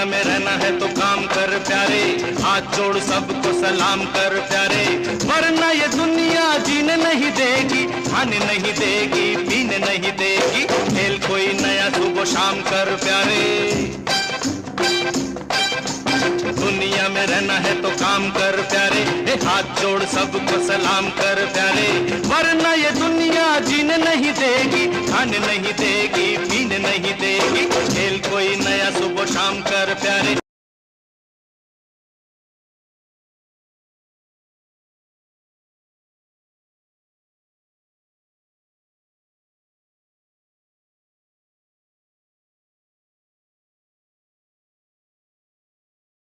दुनिया में रहना है तो काम कर प्यारे, हाथ जोड़ सबको सलाम कर प्यारे, वरना ये दुनिया जीने नहीं देगी, खाने नहीं देगी, पीने नहीं देगी। खेल कोई नया सुबह शाम कर प्यारे, दुनिया में रहना है तो काम कर प्यारे, हाथ जोड़ सबको सलाम कर प्यारे, वरना ये दुनिया जीने नहीं देगी, खाने नहीं देगी, पीने नहीं देगी। खेल कोई नया सुबह शाम कर प्यारे।